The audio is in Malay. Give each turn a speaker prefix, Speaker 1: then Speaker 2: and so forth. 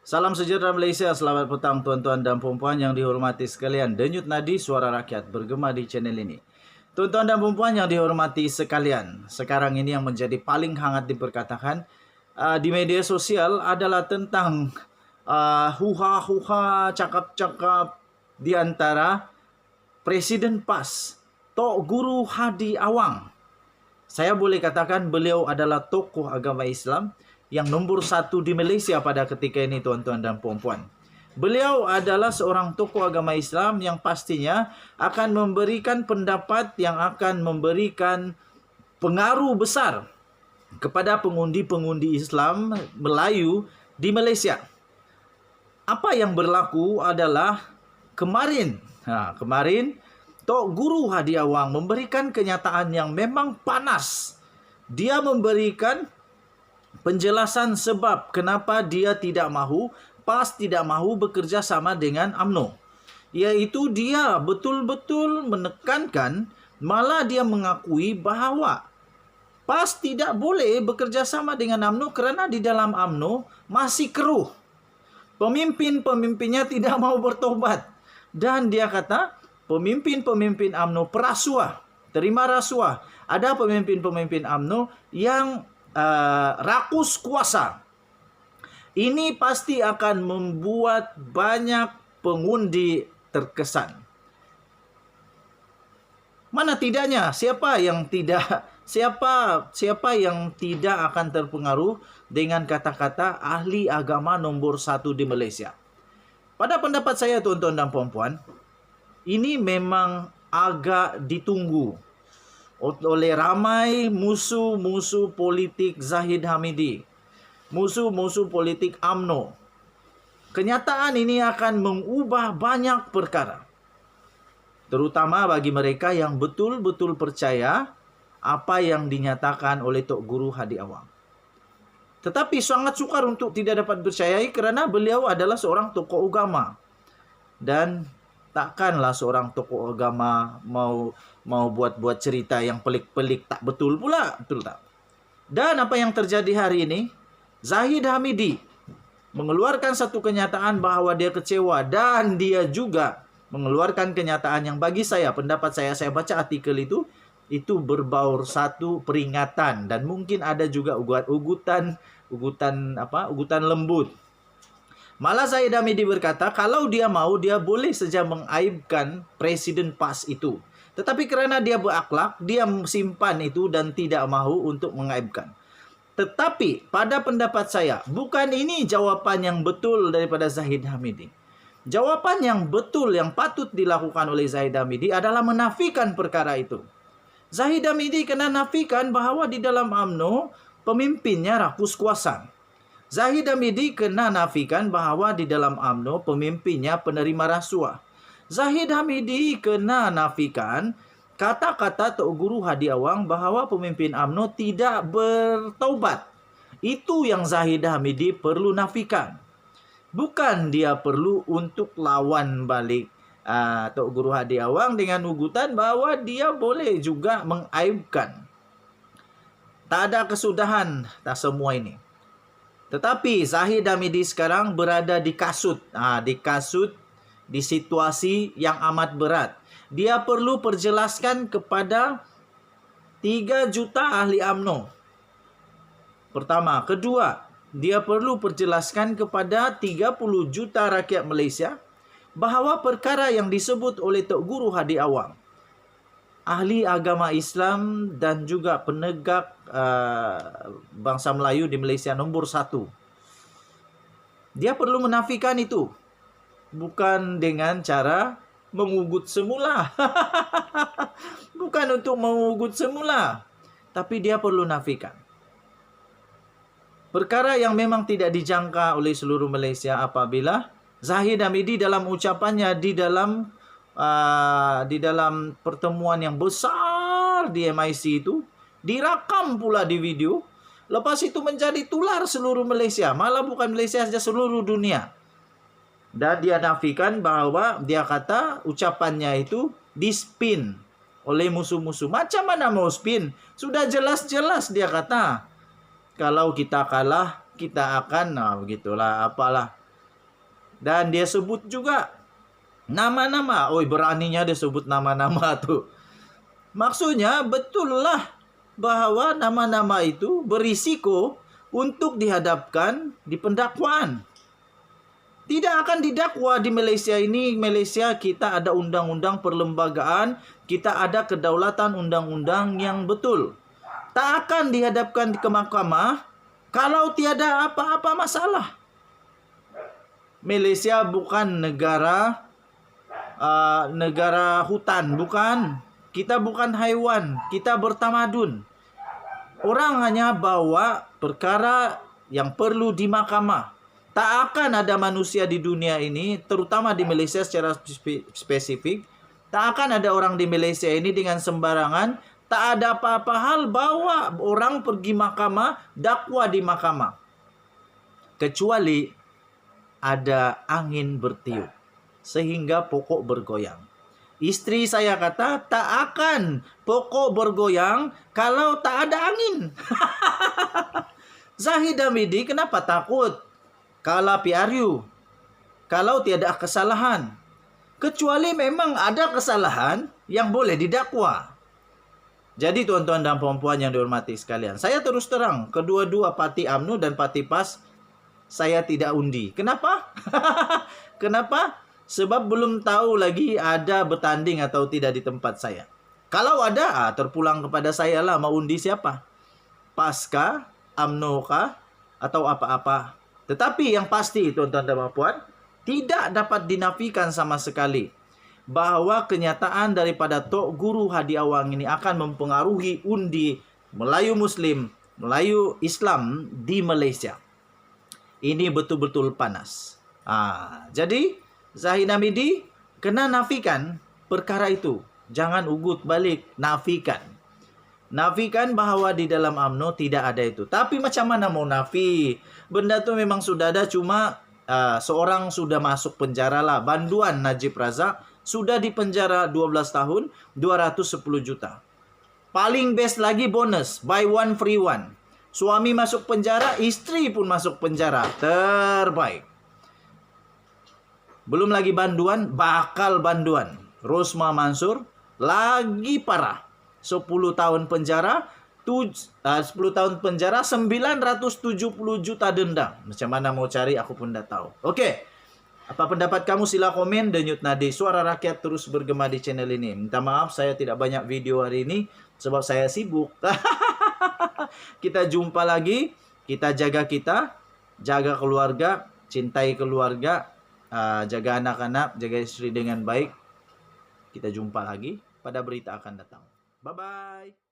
Speaker 1: Salam sejahtera Malaysia, selamat petang tuan-tuan dan puan-puan yang dihormati sekalian. Denyut nadi suara rakyat bergema di channel ini. Tuan-tuan dan puan-puan yang dihormati sekalian, sekarang ini yang menjadi paling hangat diperkatakan di media sosial adalah tentang huha-huha, cakap-cakap di antara Presiden PAS, Tok Guru Hadi Awang. Saya boleh katakan beliau adalah tokoh agama Islam yang nombor 1 di Malaysia pada ketika ini, tuan-tuan dan puan-puan. Beliau adalah seorang tokoh agama Islam yang pastinya akan memberikan pendapat yang akan memberikan pengaruh besar kepada pengundi-pengundi Islam Melayu di Malaysia. Apa yang berlaku adalah kemarin Tok Guru Hadi Awang memberikan kenyataan yang memang panas. Dia memberikan penjelasan sebab kenapa dia tidak mahu, PAS tidak mahu bekerja sama dengan UMNO. Iaitu dia betul-betul menekankan, malah dia mengakui bahawa PAS tidak boleh bekerja sama dengan UMNO kerana di dalam UMNO masih keruh. Pemimpin-pemimpinnya tidak mau bertobat. Dan dia kata, pemimpin-pemimpin UMNO perasuah, terima rasuah. Ada pemimpin-pemimpin UMNO yang rakus kuasa. Ini pasti akan membuat banyak pengundi terkesan. Mana tidaknya? Siapa yang tidak akan terpengaruh dengan kata-kata ahli agama nombor 1 di Malaysia? Pada pendapat saya, tuan-tuan dan puan-puan, ini memang agak ditunggu oleh ramai musuh-musuh politik Zahid Hamidi, musuh-musuh politik UMNO. Kenyataan ini akan mengubah banyak perkara, terutama bagi mereka yang betul-betul percaya apa yang dinyatakan oleh Tok Guru Hadi Awang. Tetapi sangat sukar untuk tidak dapat percayai kerana beliau adalah seorang tokoh agama. Dan takkanlah seorang tokoh agama mau buat cerita yang pelik-pelik, tak betul pula, betul tak? Dan apa yang terjadi hari ini, Zahid Hamidi mengeluarkan satu kenyataan bahawa dia kecewa, dan dia juga mengeluarkan kenyataan yang bagi saya, pendapat saya baca artikel itu berbaur satu peringatan, dan mungkin ada juga ugutan lembut. Malah Zahid Hamidi berkata, kalau dia mau, dia boleh saja mengaibkan Presiden PAS itu. Tetapi kerana dia berakhlak, dia simpan itu dan tidak mahu untuk mengaibkan. Tetapi pada pendapat saya, bukan ini jawapan yang betul daripada Zahid Hamidi. Jawapan yang betul, yang patut dilakukan oleh Zahid Hamidi adalah menafikan perkara itu. Zahid Hamidi kena nafikan bahawa di dalam UMNO, pemimpinnya rakus kuasa. Zahid Hamidi kena nafikan bahawa di dalam UMNO pemimpinnya penerima rasuah. Zahid Hamidi kena nafikan kata-kata Tok Guru Hadi Awang bahawa pemimpin UMNO tidak bertaubat. Itu yang Zahid Hamidi perlu nafikan. Bukan dia perlu untuk lawan balik Tok Guru Hadi Awang dengan ugutan bahawa dia boleh juga mengaibkan. Tak ada kesudahan, tak semua ini. Tetapi Zahid Hamidi sekarang berada di kasut. Di situasi yang amat berat. Dia perlu perjelaskan kepada 3 juta ahli UMNO. Pertama. Kedua, dia perlu perjelaskan kepada 30 juta rakyat Malaysia bahawa perkara yang disebut oleh Tok Guru Hadi Awang, ahli agama Islam dan juga penegak bangsa Melayu di Malaysia nombor 1. Dia perlu menafikan itu. Bukan dengan cara mengugut semula. Bukan untuk mengugut semula. Tapi dia perlu nafikan. Perkara yang memang tidak dijangka oleh seluruh Malaysia apabila Zahid Hamidi dalam ucapannya di dalam pertemuan yang besar di MIC itu, dirakam pula di video. Lepas itu menjadi tular seluruh Malaysia. Malah bukan Malaysia saja, seluruh dunia. Dan dia nafikan bahawa dia kata ucapannya itu dispin oleh musuh-musuh. Macam mana mau spin? Sudah jelas-jelas dia kata, kalau kita kalah, kita akan, begitulah, apalah. Dan dia sebut juga nama-nama. Oi, beraninya dia sebut nama-nama tuh. Maksudnya betullah bahwa nama-nama itu berisiko untuk dihadapkan di pendakwaan. Tidak akan didakwa di Malaysia ini. Malaysia kita ada undang-undang perlembagaan, kita ada kedaulatan undang-undang yang betul. Tak akan dihadapkan ke mahkamah kalau tiada apa-apa masalah. Malaysia bukan negara hutan, bukan. Kita bukan haiwan, kita bertamadun. Orang hanya bawa perkara yang perlu di mahkamah. Tak akan ada manusia di dunia ini, terutama di Malaysia secara spesifik, tak akan ada orang di Malaysia ini dengan sembarangan, tak ada apa-apa hal bawa orang pergi mahkamah, dakwa di mahkamah. Kecuali ada angin bertiup, sehingga pokok bergoyang. Istri saya kata, tak akan pokok bergoyang kalau tak ada angin. Zahid Hamidi kenapa takut? Kala PRU, kalau tiada kesalahan. Kecuali memang ada kesalahan yang boleh didakwa. Jadi tuan-tuan dan puan-puan yang dihormati sekalian, saya terus terang, kedua-dua parti UMNO dan parti PAS, saya tidak undi. Kenapa? Kenapa? Sebab belum tahu lagi ada bertanding atau tidak di tempat saya. Kalau ada, terpulang kepada saya lah, mau undi siapa? PAS kah? UMNO kah? Atau apa-apa? Tetapi yang pasti, tuan-tuan dan puan, tidak dapat dinafikan sama sekali bahwa kenyataan daripada Tok Guru Hadi Awang ini akan mempengaruhi undi Melayu Muslim, Melayu Islam di Malaysia. Ini betul-betul panas. Jadi, Zahid Hamidi kena nafikan perkara itu. Jangan ugut balik, nafikan. Nafikan bahwa di dalam UMNO tidak ada itu. Tapi macam mana mau nafi? Benda tu memang sudah ada, cuma seorang sudah masuk penjara lah. Banduan Najib Razak sudah di penjara 12 tahun, 210 juta. Paling best lagi bonus, buy one free one. Suami masuk penjara, istri pun masuk penjara. Terbaik. Belum lagi banduan, bakal banduan. Rosma Mansur, lagi parah. 10 tahun penjara, 10 tahun penjara, 970 juta denda. Macam mana mau cari, aku pun dah tahu. Oke, apa pendapat kamu? Sila komen. Denyut Nadi, suara rakyat terus bergema di channel ini. Minta maaf saya tidak banyak video hari ini, sebab saya sibuk. Kita jumpa lagi. Kita, jaga keluarga, cintai keluarga, jaga anak-anak, jaga istri dengan baik. Kita jumpa lagi pada berita akan datang. Bye-bye.